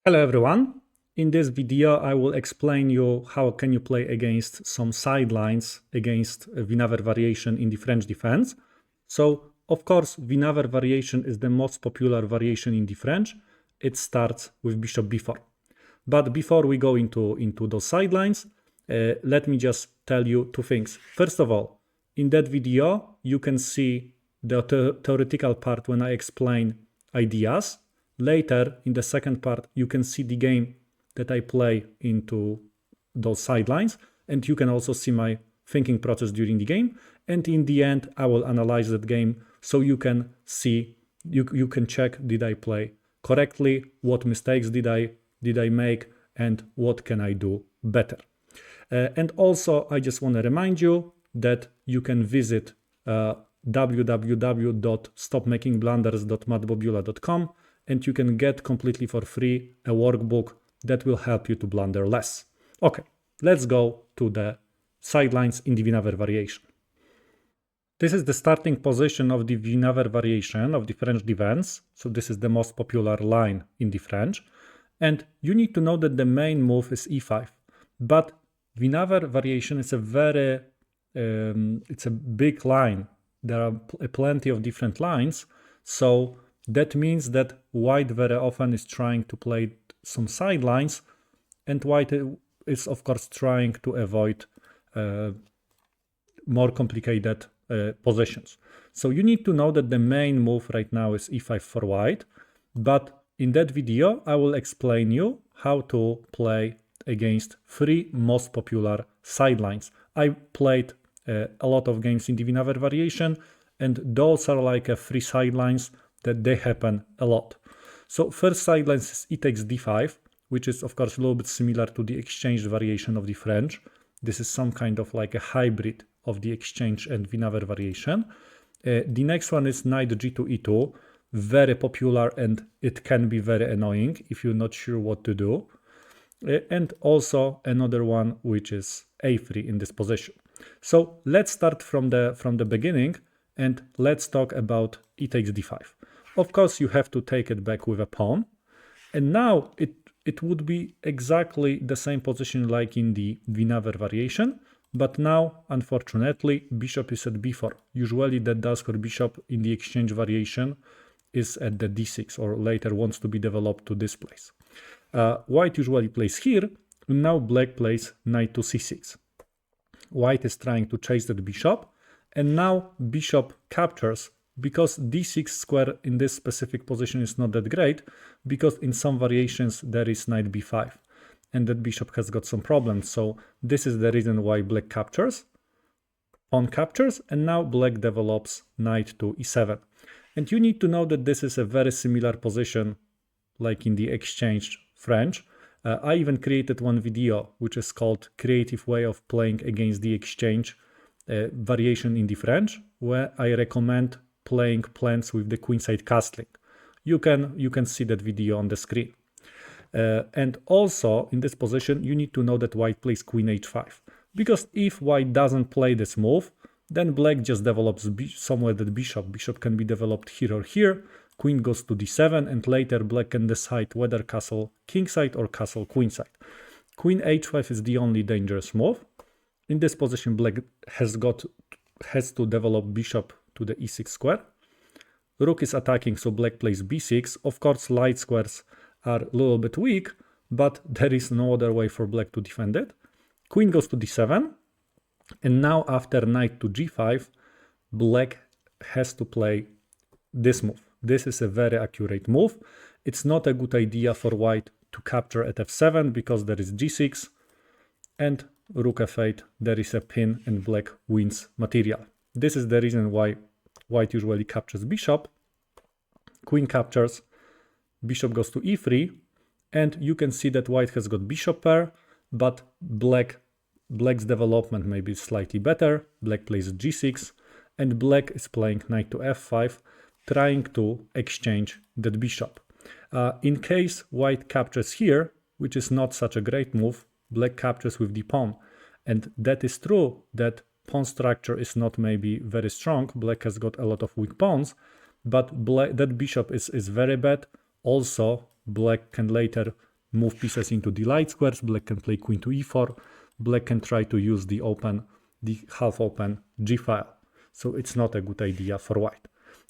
Hello everyone. In this video I will explain you how can you play against some sidelines against a Winawer variation in the French defense. So of course Winawer variation is the most popular variation in the French. It starts with bishop b4. But before we go into those sidelines, let me just tell you two things. First of all, in that video you can see the theoretical part when I explain ideas. Later, in the second part, you can see the game that I play into those sidelines, and you can also see my thinking process during the game. And in the end, I will analyze that game so you can see, you can check, did I play correctly, what mistakes did I make, and what can I do better. And also, I just want to remind you that you can visit www.stopmakingblunders.mattbobula.com and you can get completely for free a workbook that will help you to blunder less. Okay, let's go to the sidelines in the Winawer variation. This is the starting position of the Winawer variation of the French defense. So this is the most popular line in the French. And you need to know that the main move is e5. But Winawer variation is a very, it's a big line. There are plenty of different lines. So that means that white very often is trying to play some sidelines, and white is of course trying to avoid more complicated positions. So you need to know that the main move right now is e5 for white, but in that video I will explain you how to play against three most popular sidelines. I played a lot of games in the Winawer variation, and those are like three sidelines that they happen a lot. So first sidelines is e takes d5, which is of course a little bit similar to the exchanged variation of the French. This is some kind of like a hybrid of the exchange and Winawer variation. The next one is knight g to e2, very popular, and it can be very annoying if you're not sure what to do. And also another one which is a3 in this position. So let's start from the beginning and let's talk about e takes d5. Of course, you have to take it back with a pawn. And now it would be exactly the same position like in the Winawer variation. But now, unfortunately, bishop is at b4. Usually that does for bishop in the exchange variation is at the d6 or later wants to be developed to this place. White usually plays here. And now black plays knight to c6. White is trying to chase that bishop. And now bishop captures, because d6 square in this specific position is not that great, because in some variations there is knight b5 and that bishop has got some problems. So this is the reason why black captures, pawn captures, and now black develops knight to e7. And you need to know that this is a very similar position like in the exchanged French. I even created one video which is called Creative Way of Playing Against the Exchange variation in the French, where I recommend playing plans with the queenside castling. You can see that video on the screen. And also in this position you need to know that white plays queen h5, because if white doesn't play this move, then black just develops somewhere that bishop can be developed here or here, queen goes to d7, and later black can decide whether castle kingside or castle queenside. Queen h5 is the only dangerous move. In this position black has to develop bishop to the e6 square. Rook is attacking, so black plays b6. Of course, light squares are a little bit weak, but there is no other way for black to defend it. Queen goes to d7, and now after knight to g5, black has to play this move. This is a very accurate move. It's not a good idea for white to capture at f7 because there is g6, and rook f8, there is a pin and black wins material. This is the reason why white usually captures bishop. Queen captures, bishop goes to e3, and you can see that white has got bishop pair, but black's development maybe is slightly better. Black plays g6, and black is playing knight to f5, trying to exchange that bishop. In case white captures here, which is not such a great move, black captures with the pawn. And that is true that pawn structure is not maybe very strong. Black has got a lot of weak pawns, but that bishop is very bad. Also, black can later move pieces into the light squares. Black can play queen to e4. Black can try to use the half open g file. So it's not a good idea for white.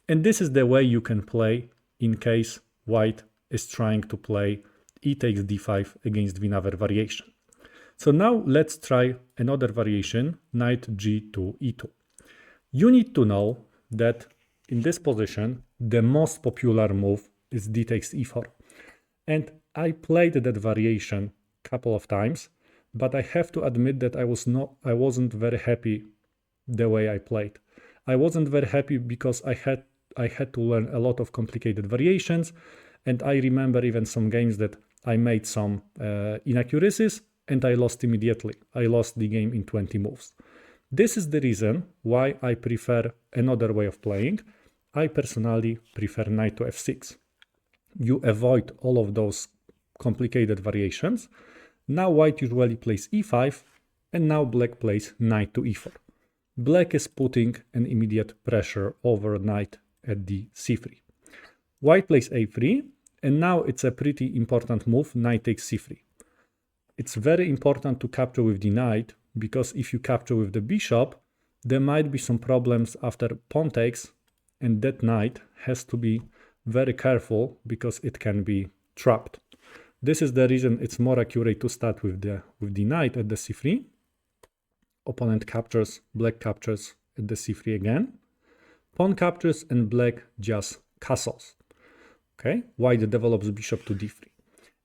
And this is the way you can play in case white is trying to play e takes d5 against Winawer variation. So now let's try another variation, knight g to e2. You need to know that in this position, the most popular move is d takes e4. And I played that variation a couple of times, but I have to admit that I wasn't very happy the way I played. I wasn't very happy because I had to learn a lot of complicated variations, and I remember even some games that I made some inaccuracies and I lost immediately. I lost the game in 20 moves. This is the reason why I prefer another way of playing. I personally prefer knight to f6. You avoid all of those complicated variations. Now white usually plays e5, and now black plays knight to e4. Black is putting an immediate pressure over knight at the c3. White plays a3, and now it's a pretty important move, knight takes c3. It's very important to capture with the knight, because if you capture with the bishop, there might be some problems after pawn takes, and that knight has to be very careful because it can be trapped. This is the reason it's more accurate to start with the knight at the c3. Opponent captures, black captures at the c3 again. Pawn captures and black just castles. Okay, white develops bishop to d3.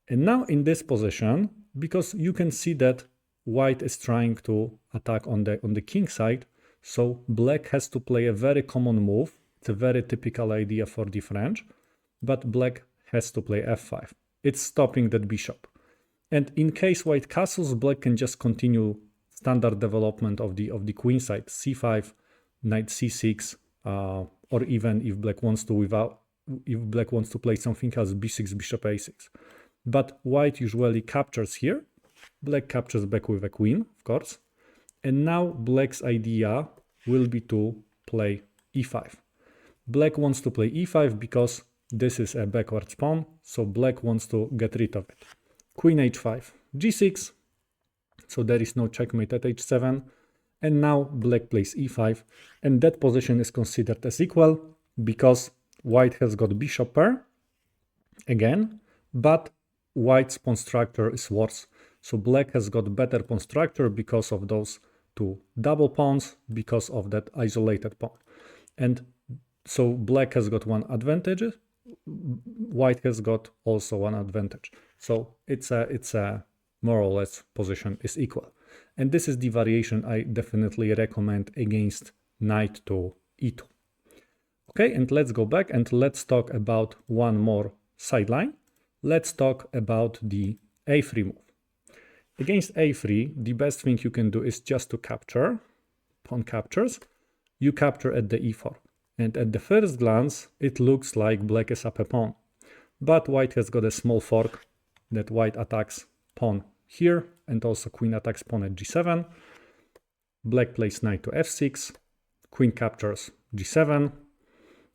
And now in this position, because you can see that white is trying to attack on the king side, so black has to play a very common move. It's a very typical idea for the French, but black has to play f5. It's stopping that bishop. And in case white castles, black can just continue standard development of the queen side, c5, knight c6, or even if black wants to play something else, b6, bishop a6. But white usually captures here. Black captures back with a queen, of course. And now black's idea will be to play e5. Black wants to play e5 because this is a backwards pawn, so black wants to get rid of it. Queen h5, g6, so there is no checkmate at h7. And now black plays e5, and that position is considered as equal because white has got bishop pair again, but white's pawn structure is worse. So black has got better pawn structure because of those two double pawns, because of that isolated pawn. And so black has got one advantage, white has got also one advantage. So it's a more or less position is equal. And this is the variation I definitely recommend against knight to e2. Okay, and let's go back and let's talk about one more sideline. Let's talk about the a3 move. Against a3, the best thing you can do is just to capture. Pawn captures. You capture at the e4. And at the first glance, it looks like black is up a pawn. But white has got a small fork that white attacks pawn here, and also queen attacks pawn at g7. Black plays knight to f6. Queen captures g7.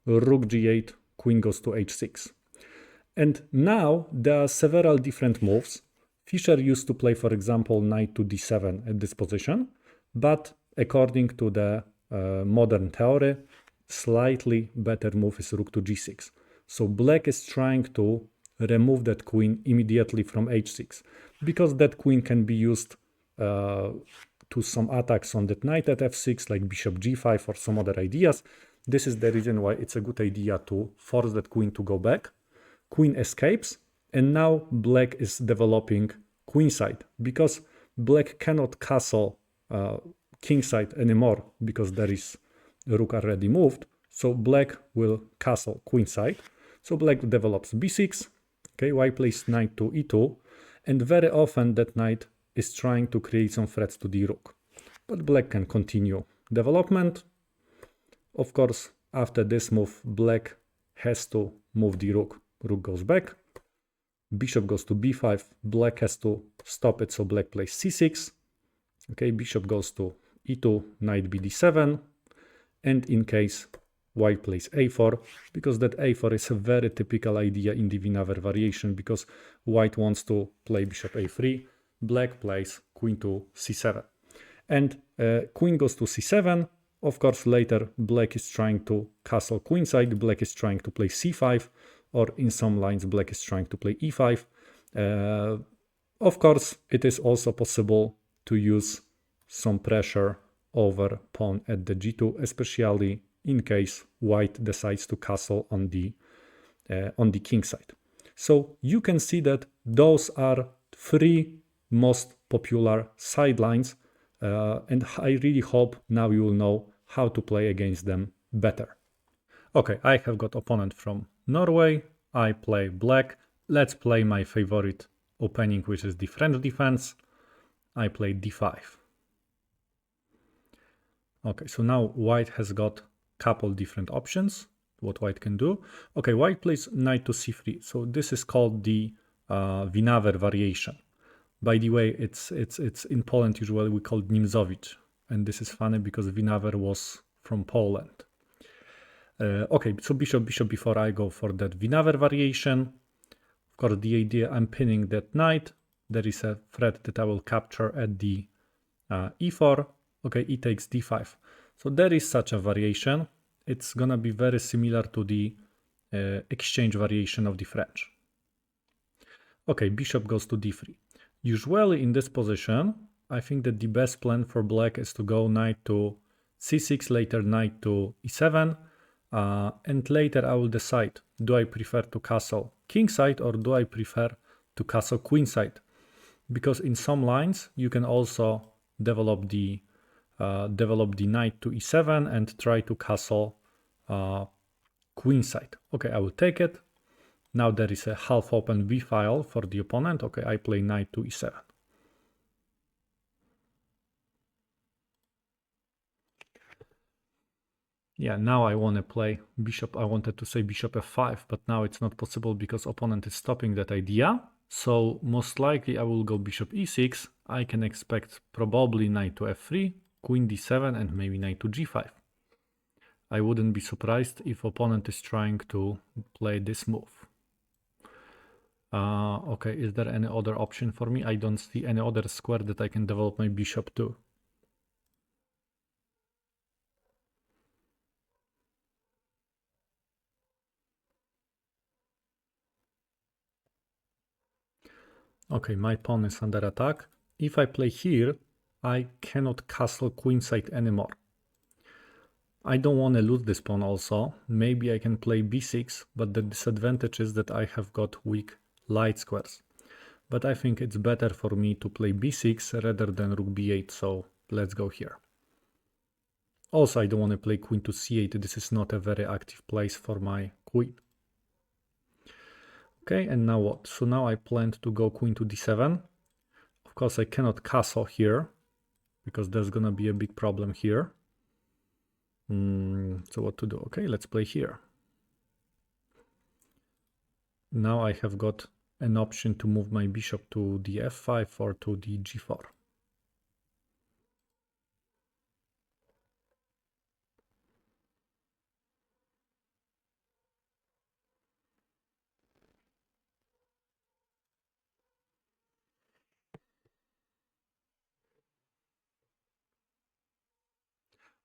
Rook g8. Queen goes to h6. And now there are several different moves. Fischer used to play, for example, knight to d7 at this position, but according to the modern theory, slightly better move is rook to g6. So black is trying to remove that queen immediately from h6, because that queen can be used to some attacks on that knight at f6, like bishop g5 or some other ideas. This is the reason why it's a good idea to force that queen to go back. Queen escapes, and now black is developing queenside, because black cannot castle kingside anymore because there is rook already moved. So black will castle queenside. So black develops b6. Okay, white plays knight to e2, and very often that knight is trying to create some threats to the rook. But black can continue development. Of course, after this move, black has to move the rook. Rook goes back. Bishop goes to b5. Black has to stop it, so black plays c6. Okay, bishop goes to e2, knight bd7. And in case white plays a4, because that a4 is a very typical idea in the Winawer variation, because white wants to play bishop a3, black plays queen to c7. And queen goes to c7. Of course, later black is trying to castle queenside, black is trying to play c5, or in some lines black is trying to play e5. Of course, it is also possible to use some pressure over pawn at the g2, especially in case white decides to castle on the king side. So you can see that those are three most popular sidelines, and I really hope now you will know how to play against them better. Okay, I have got opponent from Norway. I play black. Let's play my favorite opening, which is the French defense. I play d5. Okay, so now white has got couple different options, what white can do. Okay, white plays knight to c3. So this is called the Winawer variation. By the way, it's in Poland usually we call it Nimzowicz. And this is funny because Winawer was from Poland. Okay, so bishop before I go for that Winawer variation. Of course, the idea I'm pinning that knight. There is a threat that I will capture at the e4. Okay, e takes d5. So there is such a variation. It's gonna be very similar to the exchange variation of the French. Okay, bishop goes to d3. Usually in this position, I think that the best plan for black is to go knight to c6, later knight to e7, and later I will decide, do I prefer to castle kingside or do I prefer to castle queenside? Because in some lines you can also develop the knight to e7 and try to castle queenside. Okay, I will take it. Now there is a half open b file for the opponent. Okay, I play knight to e7. Yeah, now I want to play bishop. I wanted to say bishop f5, but now it's not possible because opponent is stopping that idea. So most likely I will go bishop e6. I can expect probably knight to f3, queen d7, and maybe knight to g5. I wouldn't be surprised if opponent is trying to play this move. Okay, is there any other option for me? I don't see any other square that I can develop my bishop to. Okay, my pawn is under attack. If I play here, I cannot castle queenside anymore. I don't want to lose this pawn also. Maybe I can play b6, but the disadvantage is that I have got weak light squares. But I think it's better for me to play b6 rather than rook b8, so let's go here. Also, I don't want to play queen to c8. This is not a very active place for my queen. Okay, and now what? So now I planned to go queen to d7. Of course, I cannot castle here because there's gonna be a big problem here. So what to do? Okay, let's play here. Now I have got an option to move my bishop to the f5 or to the g4.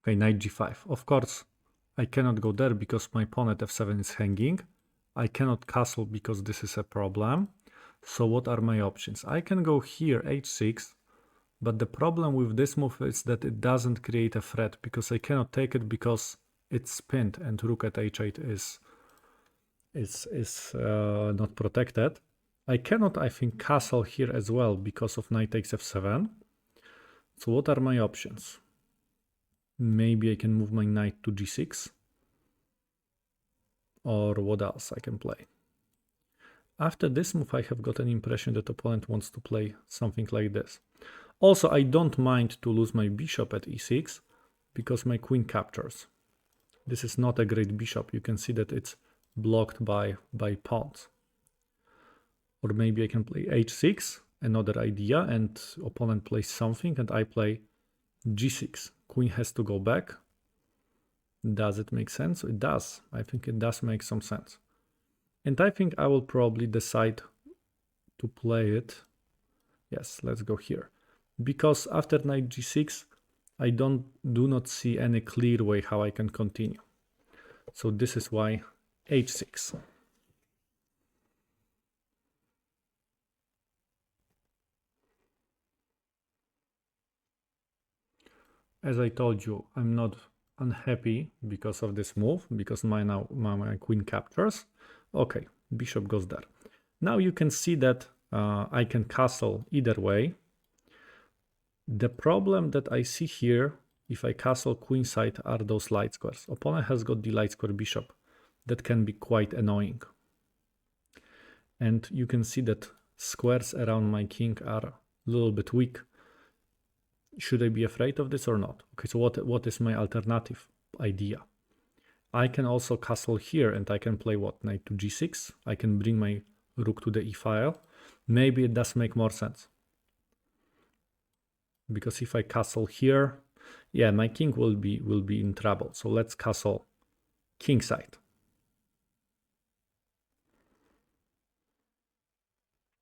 Okay, knight g5. Of course, I cannot go there because my pawn at f7 is hanging. I cannot castle because this is a problem. So what are my options? I can go here h6, but the problem with this move is that it doesn't create a threat because I cannot take it because it's pinned and rook at h8 is not protected. I cannot, I think, castle here as well because of knight takes f7. So what are my options? Maybe I can move my knight to g6. Or what else I can play? After this move, I have got an impression that opponent wants to play something like this. Also, I don't mind to lose my bishop at e6 because my queen captures. This is not a great bishop. You can see that it's blocked by pawns. Or maybe I can play h6, another idea, and opponent plays something and I play g6. Queen has to go back. Does it make sense? It does. I think it does make some sense. And I think I will probably decide to play it. Yes, let's go here. Because after knight g6, I do not see any clear way how I can continue. So this is why h6. As I told you, I'm not unhappy because of this move, because my queen captures. Okay, bishop goes there. Now you can see that I can castle either way. The problem that I see here, if I castle queenside, are those light squares. Opponent has got the light square bishop. That can be quite annoying. And you can see that squares around my king are a little bit weak. Should I be afraid of this or not? Okay, so what is my alternative idea? I can also castle here and I can play what? Knight to g6. I can bring my rook to the e file. Maybe it does make more sense. Because if I castle here, yeah, my king will be in trouble. So let's castle kingside.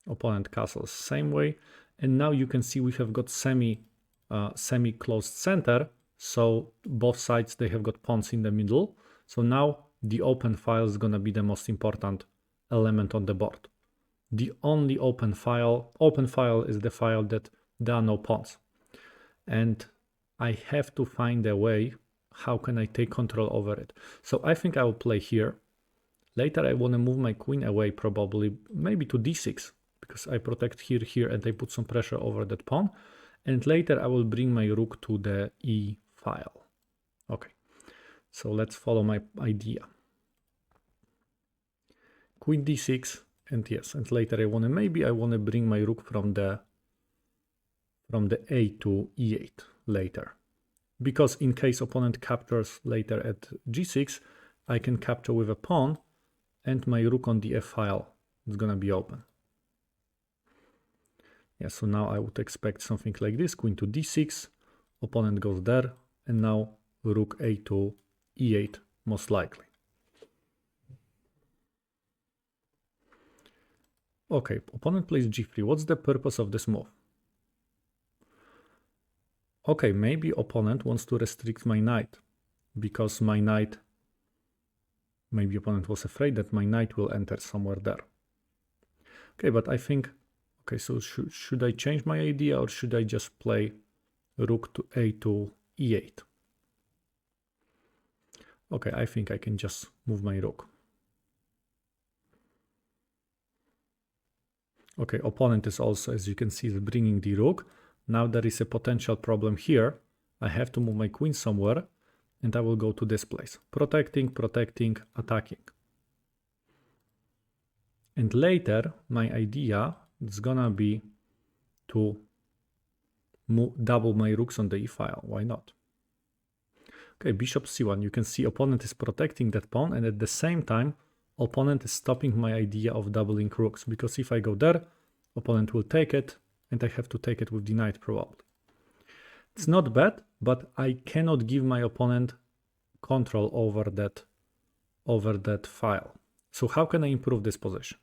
Opponent castles same way. And now you can see we have got semi-closed center. So both sides, they have got pawns in the middle. So now the open file is going to be the most important element on the board. The only open file is the file that there are no pawns. And I have to find a way, how can I take control over it? So I think I will play here. Later I want to move my queen away, probably, maybe to d6, because I protect here, and I put some pressure over that pawn. And later I will bring my rook to the e file. Okay, so let's follow my idea. Queen d6, and yes, and later I want to bring my rook from the a to e8 later. Because in case opponent captures later at g6, I can capture with a pawn, and my rook on the f file is gonna be open. Yeah, so now I would expect something like this, queen to d6, opponent goes there, and now rook a to e8 most likely. Okay, opponent plays g3. What's the purpose of this move? Okay, maybe opponent wants to restrict my knight, because my knight, maybe opponent was afraid that my knight will enter somewhere there. Okay, but I think, okay, so should I change my idea, or should I just play rook to a to e8? Okay, I think I can just move my rook. Okay, opponent is also, as you can see, is bringing the rook. Now there is a potential problem here. I have to move my queen somewhere, and I will go to this place. Protecting, attacking. And later, my idea is gonna be to double my rooks on the e file. Why not? Okay, bishop c1. You can see opponent is protecting that pawn, and at the same time, opponent is stopping my idea of doubling rooks, because if I go there, opponent will take it, and I have to take it with the knight probably. It's not bad, but I cannot give my opponent control over that file. So how can I improve this position?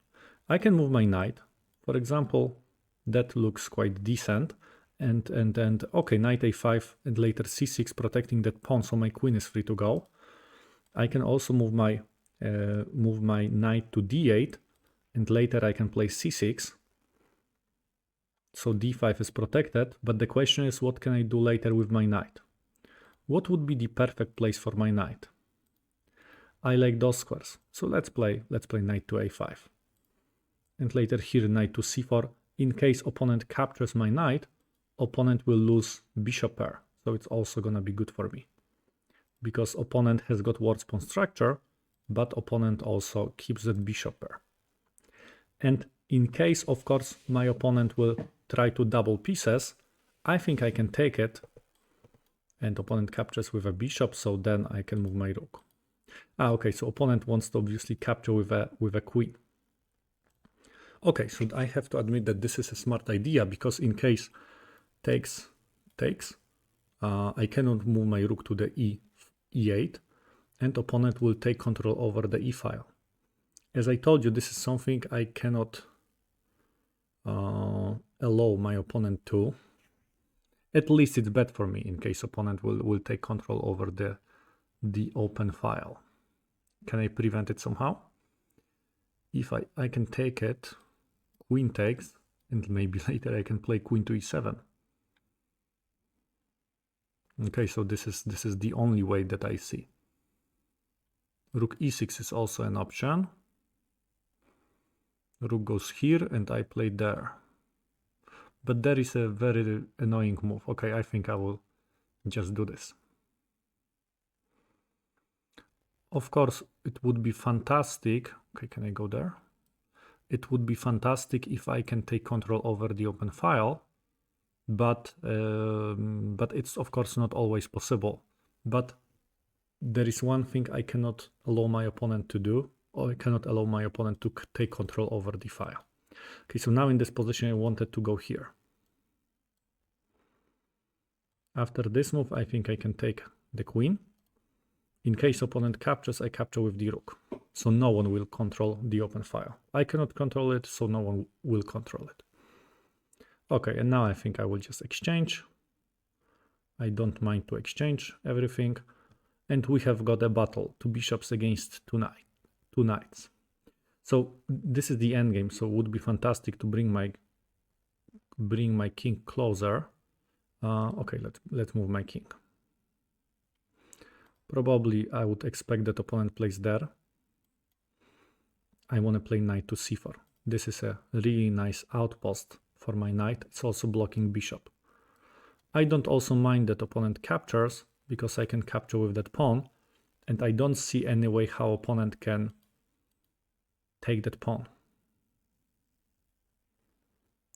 I can move my knight. For example, that looks quite decent. And okay, knight a5 and later c6, protecting that pawn, so my queen is free to go. I can also move my knight to d8, and later I can play c6. So d5 is protected, but the question is, what can I do later with my knight? What would be the perfect place for my knight? I like those squares, so let's play knight to a5. And later here knight to c4. In case opponent captures my knight, opponent will lose bishop pair, so it's also gonna be good for me. Because opponent has got worse pawn structure, but opponent also keeps that bishop pair. And in case, of course, my opponent will try to double pieces, I think I can take it, and opponent captures with a bishop, so then I can move my rook. Okay, so opponent wants to obviously capture with a queen. Okay, so I have to admit that this is a smart idea, because in case takes, I cannot move my rook to the e8, and opponent will take control over the e-file. As I told you, this is something I cannot allow my opponent to. At least it's bad for me in case opponent will take control over the open file. Can I prevent it somehow? If I can take it, queen takes, and maybe later I can play queen to e7. Okay, so this is the only way that I see. Rook e6 is also an option. Rook goes here and I play there. But there is a very annoying move. Okay, I think I will just do this. Of course, it would be fantastic. Okay, can I go there? It would be fantastic if I can take control over the open file, but it's of course not always possible. But there is one thing I cannot allow my opponent to do, or I cannot allow my opponent to take control over the file. Okay, so now in this position I wanted to go here. After this move, I think I can take the queen. In case opponent captures, I capture with the rook. So no one will control the open file. I cannot control it, so no one will control it. Okay, and now I think I will just exchange. I don't mind to exchange everything. And we have got a battle, 2 bishops against 2 knights. So this is the endgame, so it would be fantastic to bring my king closer. Okay, let's move my king. Probably I would expect that opponent plays there. I want to play knight to c4. This is a really nice outpost for my knight. It's also blocking bishop. I don't also mind that opponent captures, because I can capture with that pawn, and I don't see any way how opponent can take that pawn.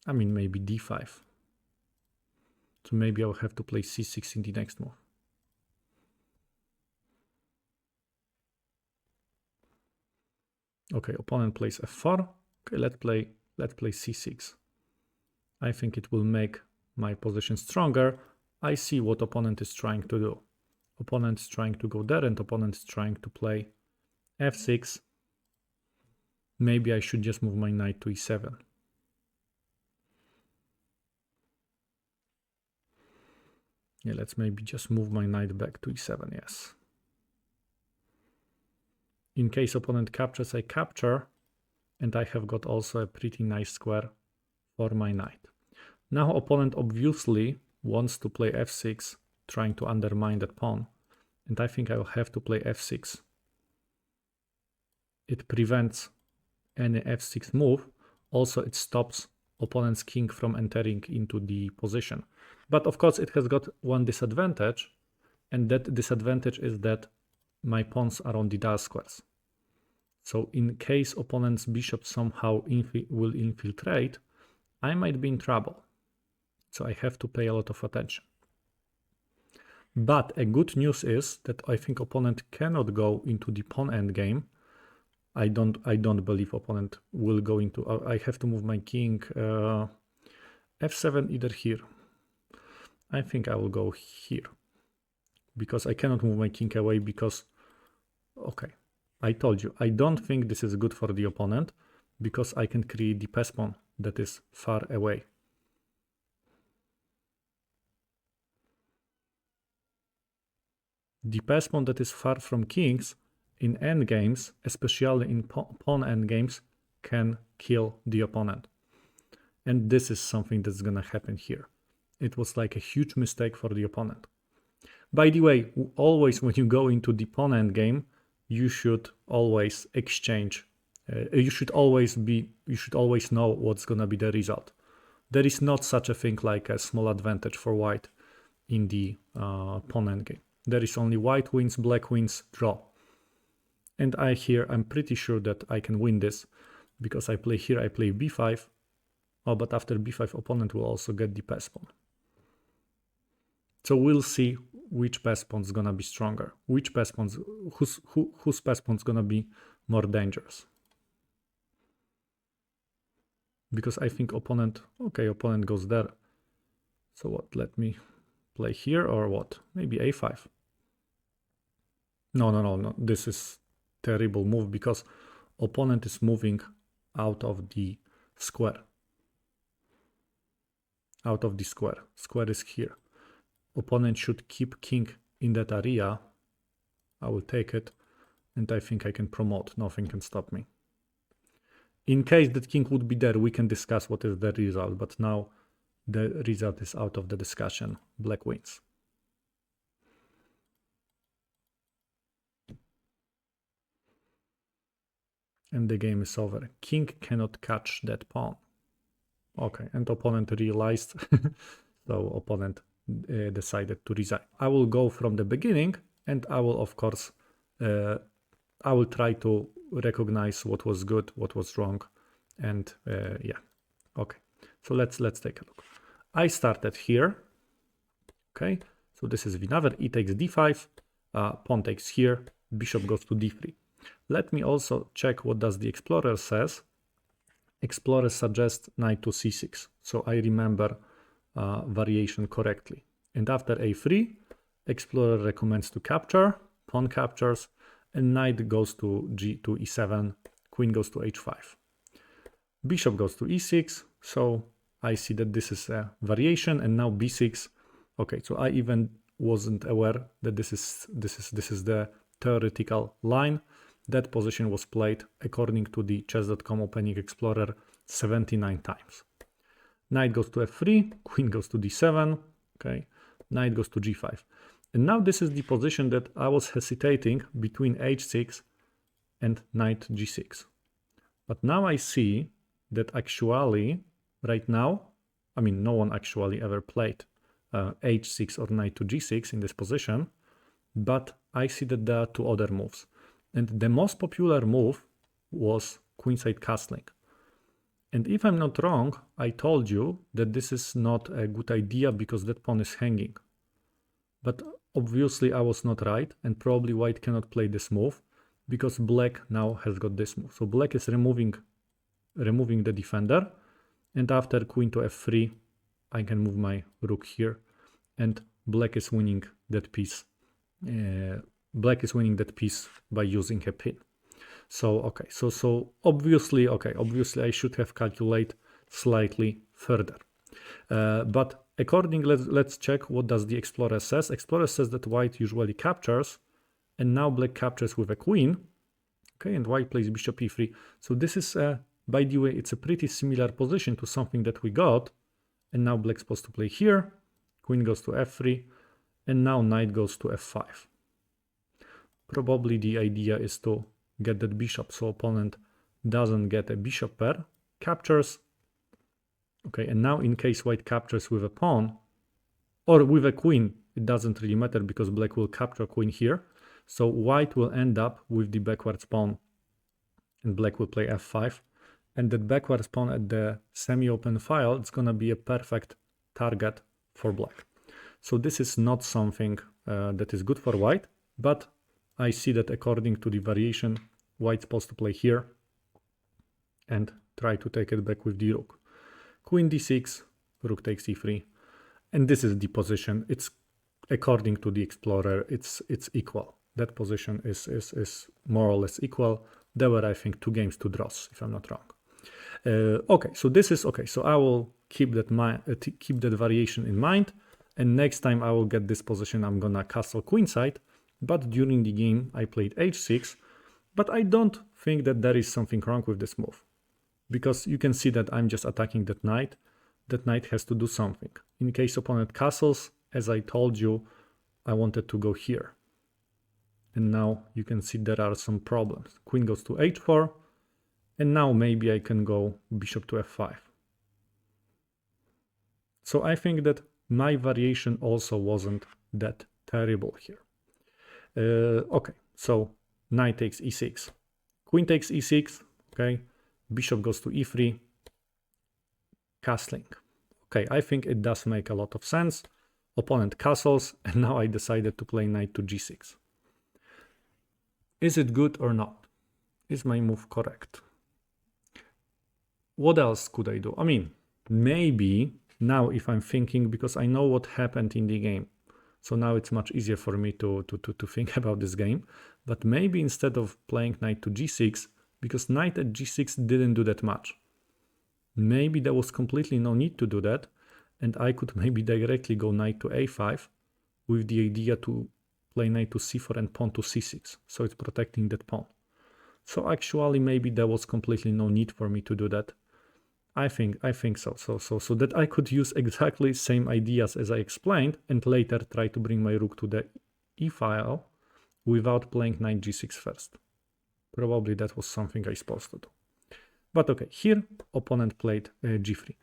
I mean, maybe d5. So maybe I'll have to play c6 in the next move. Okay, opponent plays f4. Okay, let's play c6. I think it will make my position stronger. I see what opponent is trying to do. Opponent is trying to go there, and opponent is trying to play f6. Maybe I should just move my knight to e7. Yeah, let's maybe just move my knight back to e7, yes. In case opponent captures, I capture, and I have got also a pretty nice square for my knight. Now opponent obviously wants to play f6, trying to undermine that pawn, and I think I will have to play f6. It prevents any f6 move. Also, it stops opponent's king from entering into the position. But of course, it has got one disadvantage, and that disadvantage is that my pawns are on the dial squares. So in case opponent's bishop somehow will infiltrate, I might be in trouble. So I have to pay a lot of attention. But a good news is that I think opponent cannot go into the pawn endgame. I don't believe opponent will go into. I have to move my king f7 either here. I think I will go here because I cannot move my king away because. Okay, I told you I don't think this is good for the opponent because I can create the pass pawn that is far away. The pass pawn that is far from kings in endgames, especially in pawn endgames, can kill the opponent. And this is something that's gonna happen here. It was like a huge mistake for the opponent. By the way, always when you go into the pawn endgame, you should always exchange. You should always know what's gonna be the result. There is not such a thing like a small advantage for white in the pawn endgame. There is only white wins, black wins, draw. And I'm pretty sure that I can win this because I play here, I play b5. Oh, but after b5, opponent will also get the pass pawn. So we'll see which pass pawn is gonna be stronger, which pass pawns, whose pass pawn is gonna be more dangerous. Because I think opponent goes there. So what? Let me play here or what? Maybe a5. No. This is terrible move because opponent is moving out of the square. Out of the square. Square is here. Opponent should keep king in that area. I will take it, and I think I can promote. Nothing can stop me. In case that king would be there, we can discuss what is the result, but now the result is out of the discussion. Black wins. And the game is over. King cannot catch that pawn. Okay, and opponent realized, so opponent decided to resign. I will go from the beginning, and I will, of course, I will try to recognize what was good, what was wrong, and yeah. Okay, so let's take a look. I started here. Okay, so this is Winawer. E takes d5, pawn takes here, bishop goes to d3. Let me also check what does the explorer says. Explorer suggests knight to c6, so I remember variation correctly. And after a3, explorer recommends to capture, pawn captures, and knight goes to e7, queen goes to h5. Bishop goes to e6, so I see that this is a variation, and now b6. Okay, so I even wasn't aware that this is the theoretical line. That position was played according to the chess.com opening explorer 79 times. Knight goes to f3, queen goes to d7, okay, knight goes to g5. And now this is the position that I was hesitating between h6 and knight g6. But now I see that actually, right now, I mean, no one actually ever played h6 or knight to g6 in this position, but I see that there are two other moves. And the most popular move was queenside castling. And if I'm not wrong, I told you that this is not a good idea because that pawn is hanging. But obviously I was not right, and probably white cannot play this move because black now has got this move. So black is removing the defender, and after queen to f3, I can move my rook here, and black is winning that piece. Black is winning that piece by using a pin. So okay, so obviously I should have calculated slightly further. But let's check what does the explorer says. Explorer says that white usually captures, and now black captures with a queen. Okay, and white plays bishop e3. So this is by the way, it's a pretty similar position to something that we got. And now black's supposed to play here. Queen goes to f3, and now knight goes to f5. Probably the idea is to get that bishop so opponent doesn't get a bishop pair, captures. Okay, and now in case white captures with a pawn or with a queen, it doesn't really matter because black will capture queen here. So white will end up with the backwards pawn and black will play f5. And that backwards pawn at the semi-open file, it's going to be a perfect target for black. So this is not something that is good for white, but I see that according to the variation, white's supposed to play here and try to take it back with the rook. Queen d6, rook takes e3, and this is the position. It's according to the explorer, it's equal. That position is more or less equal. There were, I think, 2 games, 2 draws, if I'm not wrong. Okay, so this is okay. So I will keep that variation in mind, and next time I will get this position, I'm gonna castle queenside. But during the game, I played h6, but I don't think that there is something wrong with this move. Because you can see that I'm just attacking that knight has to do something. In case opponent castles, as I told you, I wanted to go here. And now you can see there are some problems. Queen goes to h4, and now maybe I can go bishop to f5. So I think that my variation also wasn't that terrible here. Okay, so knight takes e6, queen takes e6, okay, bishop goes to e3, castling. Okay, I think it does make a lot of sense. Opponent castles, and now I decided to play knight to g6. Is it good or not? Is my move correct? What else could I do? I mean, maybe now if I'm thinking, because I know what happened in the game. So now it's much easier for me to think about this game. But maybe instead of playing knight to g6, because knight at g6 didn't do that much, maybe there was completely no need to do that, and I could maybe directly go knight to a5 with the idea to play knight to c4 and pawn to c6. So it's protecting that pawn. So actually maybe there was completely no need for me to do that. I think so. So that I could use exactly same ideas as I explained and later try to bring my rook to the e file without playing knight g6 first. Probably that was something I supposed to do. But okay, here opponent played g3.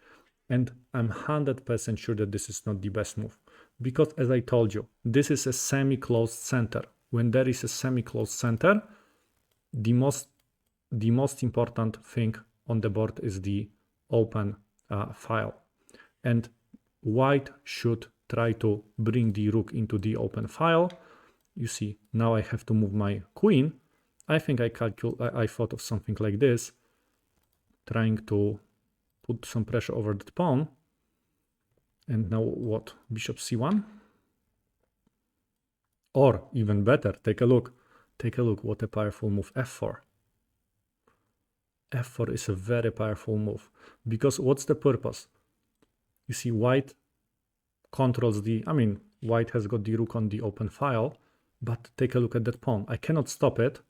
And I'm 100% sure that this is not the best move. Because as I told you, this is a semi-closed center. When there is a semi-closed center, the most important thing on the board is the open file. And white should try to bring the rook into the open file. You see, now I have to move my queen. I think I thought of something like this, trying to put some pressure over that pawn. And now what? Bishop c1? Or even better, take a look. Take a look, what a powerful move, f4. f4 is a very powerful move. Because what's the purpose? You see, white controls the... I mean, white has got the rook on the open file, but take a look at that pawn. I cannot stop it.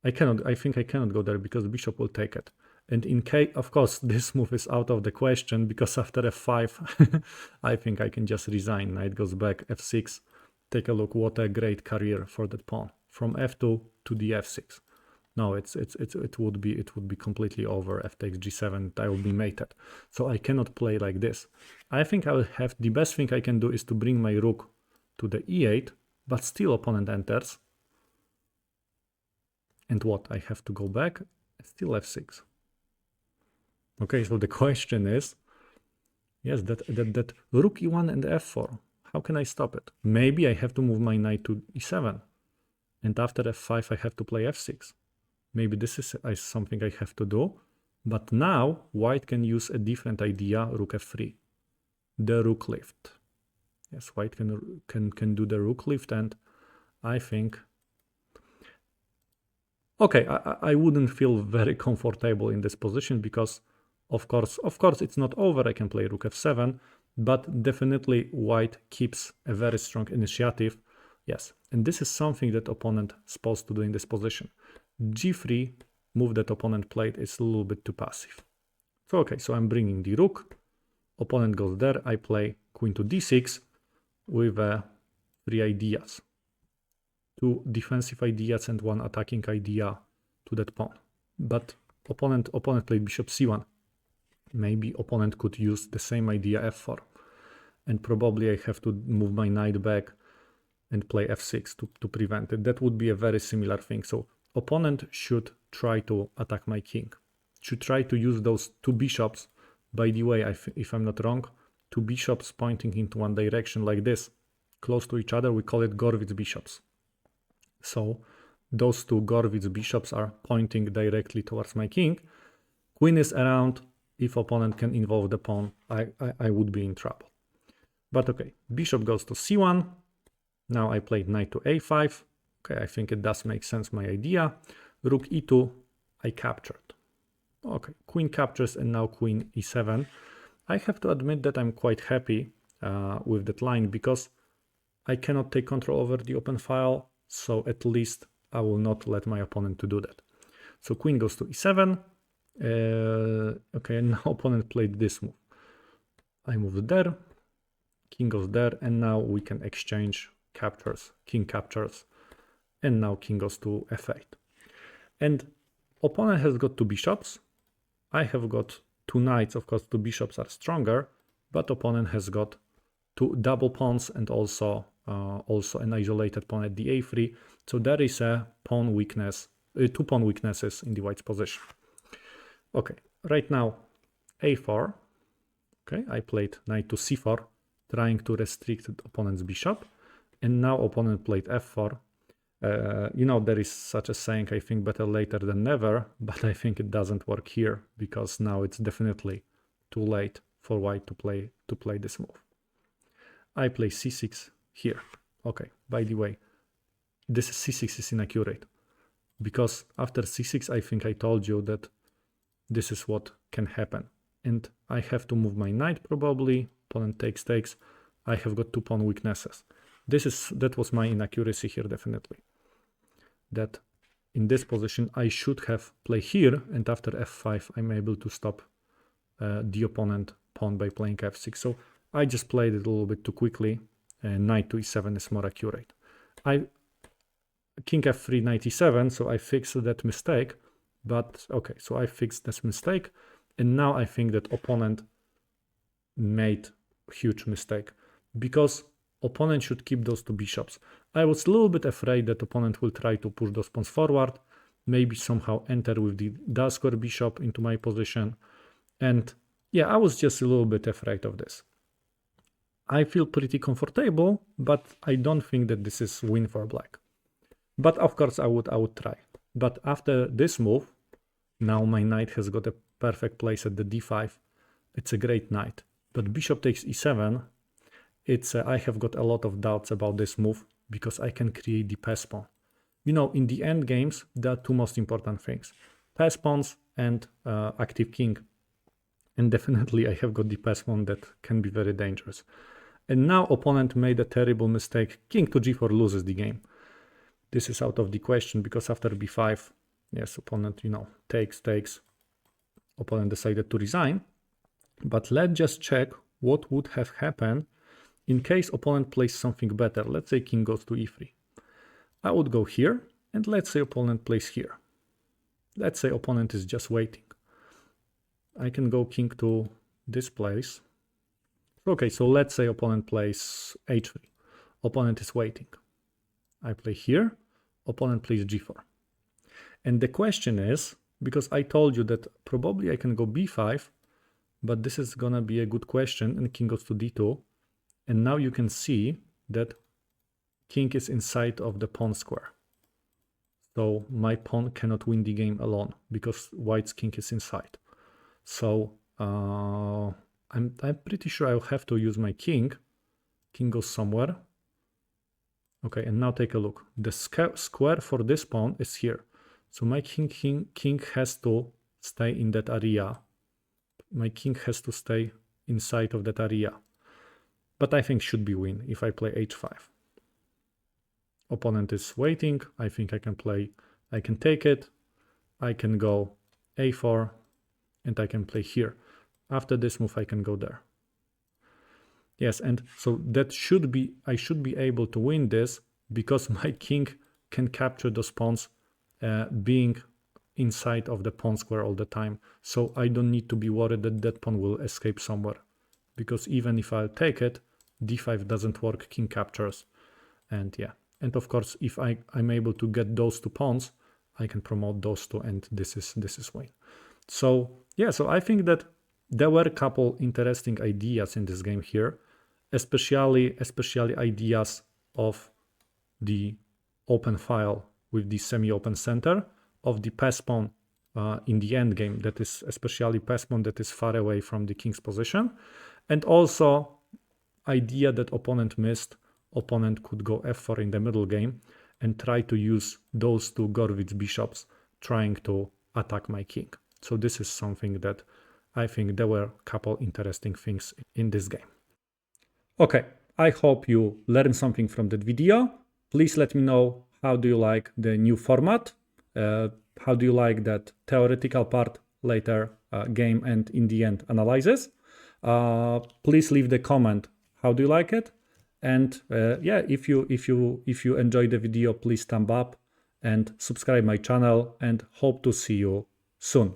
I think I cannot go there because bishop will take it. And in case, of course, this move is out of the question because after f5, I think I can just resign. Knight goes back, f6. Take a look, what a great career for that pawn. From f2 to the f6. No, it would be completely over. F takes g7, I will be mated. So I cannot play like this. I think I will have, the best thing I can do is to bring my rook to the e8, but still opponent enters. And what? I have to go back, still f6. Okay, so the question is, yes, that rook e1 and f4, how can I stop it? Maybe I have to move my knight to e7, and after f5 I have to play f6. Maybe this is something I have to do, but now white can use a different idea, rook f3, the rook lift. Yes, white can do the rook lift, and I think... Okay, I wouldn't feel very comfortable in this position because of course, it's not over. I can play rook f7, but definitely white keeps a very strong initiative. Yes, and this is something that opponent is supposed to do in this position. g3 move that opponent played is a little bit too passive. So okay, so I'm bringing the rook. Opponent goes there. I play queen to d6 with three ideas. Two defensive ideas and one attacking idea to that pawn. But opponent played bishop c1. Maybe opponent could use the same idea f4. And probably I have to move my knight back and play f6 to prevent it. That would be a very similar thing. So opponent should try to attack my king. Should try to use those two bishops. By the way, if I'm not wrong, two bishops pointing into one direction like this, close to each other, we call it Gorwitz bishops. So those two Gorwitz bishops are pointing directly towards my king. Queen is around. If opponent can involve the pawn, I would be in trouble. But okay, bishop goes to c1. Now I played knight to a5. Okay, I think it does make sense, my idea. Rook e2, I captured. Okay, queen captures and now queen e7. I have to admit that I'm quite happy with that line because I cannot take control over the open file. So at least I will not let my opponent to do that. So queen goes to e7. Okay, and now opponent played this move. I moved there, king goes there, and now we can exchange captures, king captures, and now king goes to f8. And opponent has got two bishops. I have got two knights. Of course, two bishops are stronger, but opponent has got two double pawns and also an isolated pawn at the a3. So there is a pawn weakness, two pawn weaknesses in the white's position. Okay, right now a4. Okay, I played knight to c4, trying to restrict the opponent's bishop. And now opponent played f4. You know, there is such a saying, I think better later than never, but I think it doesn't work here because now it's definitely too late for white to play this move. I play c6, here. Okay, by the way, this c6 is inaccurate, because after c6 I think I told you that this is what can happen. And I have to move my knight probably. Opponent takes. I have got 2 pawn weaknesses. That was my inaccuracy here, definitely. That in this position I should have played here, and after f5 I'm able to stop the opponent pawn by playing f6. So I just played it a little bit too quickly, and knight to e7 is more accurate. King f3, knight e7, so I fixed that mistake. But okay, so I fixed this mistake, and now I think that opponent made a huge mistake, because opponent should keep those 2 bishops. I was a little bit afraid that opponent will try to push those pawns forward, maybe somehow enter with the dark square bishop into my position, and yeah, I was just a little bit afraid of this. I feel pretty comfortable, but I don't think that this is win for black. But of course I would try. But after this move, now my knight has got a perfect place at the d5. It's a great knight. But bishop takes e7. I have got a lot of doubts about this move, because I can create the pass pawn. You know, in the end games, there are 2 most important things: pass pawns and active king. And definitely I have got the pass pawn that can be very dangerous. And now opponent made a terrible mistake. King to g4 loses the game. This is out of the question, because after b5, yes, opponent, you know, takes. Opponent decided to resign. But let's just check what would have happened in case opponent plays something better. Let's say king goes to e3. I would go here, and let's say opponent plays here. Let's say opponent is just waiting. I can go king to this place. Okay, so let's say opponent plays h3. Opponent is waiting. I play here, opponent plays g4. And the question is, because I told you that probably I can go b5, but this is gonna be a good question, and king goes to d2. And now you can see that king is inside of the pawn square. So my pawn cannot win the game alone, because white's king is inside. So I'm pretty sure I'll have to use my king. King goes somewhere. Okay, and now take a look. The square for this pawn is here. So my king has to stay in that area. My king has to stay inside of that area. But I think should be win if I play h5. Opponent is waiting. I think I can take it. I can go a4, and I can play here. After this move I can go there. Yes, and so that I should be able to win this, because my king can capture those pawns being inside of the pawn square all the time. So I don't need to be worried that that pawn will escape somewhere, because even if I take it, d5 doesn't work, king captures. And yeah, and of course if I'm able to get those 2 pawns, I can promote those 2, and this is win. So yeah, so I think that there were a couple interesting ideas in this game here, especially ideas of the open file with the semi-open center, of the pass pawn in the end game, that is especially pass pawn that is far away from the king's position, and also idea that opponent missed. Opponent could go f4 in the middle game and try to use those 2 Gorwitz bishops trying to attack my king. So this is something that I think there were a couple interesting things in this game. Okay, I hope you learned something from that video. Please let me know, how do you like the new format? How do you like that theoretical part, later game, and in the end analysis? Please leave the comment, how do you like it? And yeah, if you enjoyed the video, please thumb up and subscribe my channel, and hope to see you soon.